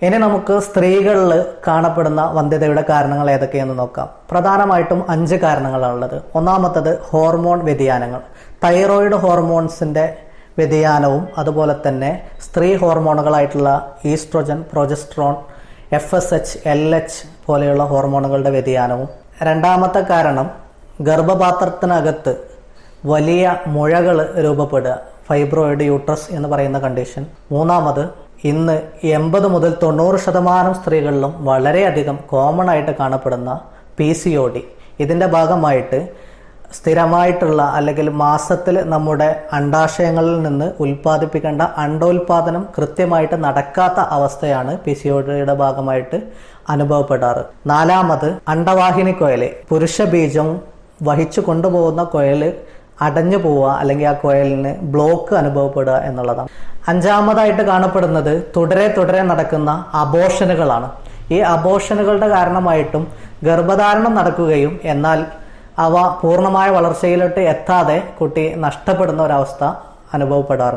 ഇനി നമുക്ക് സ്ത്രീകളിൽ കാണപ്പെടുന്ന വന്ധ്യതയുടെ കാരണങ്ങൾ ഏതൊക്കെയെന്ന് നോക്കാം. പ്രധാനമായിട്ടും 5 കാരണങ്ങളാണുള്ളത്. ഒന്നാമത്തത് ഹോർമോൺ വ്യതിയാനങ്ങൾ. തൈറോയിഡ് ഹോർമോൺസിന്റെ വ്യതിയാനവും അതുപോലെ തന്നെ സ്ത്രീ ഹോർമോണുകളായിട്ടുള്ള ഈസ്ട്രോജൻ, പ്രൊജസ്ട്രോൺ, FSH, LH പോലെയുള്ള ഹോർമോണുകളുടെ വ്യതിയാനവും. രണ്ടാമത്തെ കാരണം ഗർഭപാത്രത്തിനകത്ത് വലിയ മുഴകൾ രൂപപ്പെടുക, ഫൈബ്രോയിഡ് യൂട്രസ് എന്ന് പറയുന്ന കണ്ടീഷൻ. മൂന്നാമത് ഇന്ന് 80 മുതൽ 90% സ്ത്രീകളിലും വളരെയധികം കോമൺ ആയിട്ട് കാണപ്പെടുന്ന PCOD. ഇതിൻ്റെ ഭാഗമായിട്ട് സ്ഥിരമായിട്ടുള്ള അല്ലെങ്കിൽ മാസത്തിൽ നമ്മുടെ അണ്ഡാശയങ്ങളിൽ നിന്ന് ഉൽപ്പാദിപ്പിക്കേണ്ട അണ്ടോൽപാദനം കൃത്യമായിട്ട് നടക്കാത്ത അവസ്ഥയാണ് PCODയുടെ ഭാഗമായിട്ട് അനുഭവപ്പെടാറ്. നാലാമത് അണ്ടവാഹിനി കുഴൽ, പുരുഷ ബീജം വഹിച്ചു കൊണ്ടുപോകുന്ന കുഴൽ അടഞ്ഞു പോവുക അല്ലെങ്കിൽ ആ കുഴലിന് ബ്ലോക്ക് അനുഭവപ്പെടുക എന്നുള്ളതാണ്. അഞ്ചാമതായിട്ട് കാണപ്പെടുന്നത് തുടരെ നടക്കുന്ന അബോർഷനുകളാണ്. ഈ അബോർഷനുകളുടെ കാരണമായിട്ടും ഗർഭധാരണം നടക്കുകയും എന്നാൽ അവ പൂർണ്ണമായ വളർച്ചയിലോട്ട് എത്താതെ കുട്ടി നഷ്ടപ്പെടുന്ന ഒരവസ്ഥ അനുഭവപ്പെടാറുണ്ട്.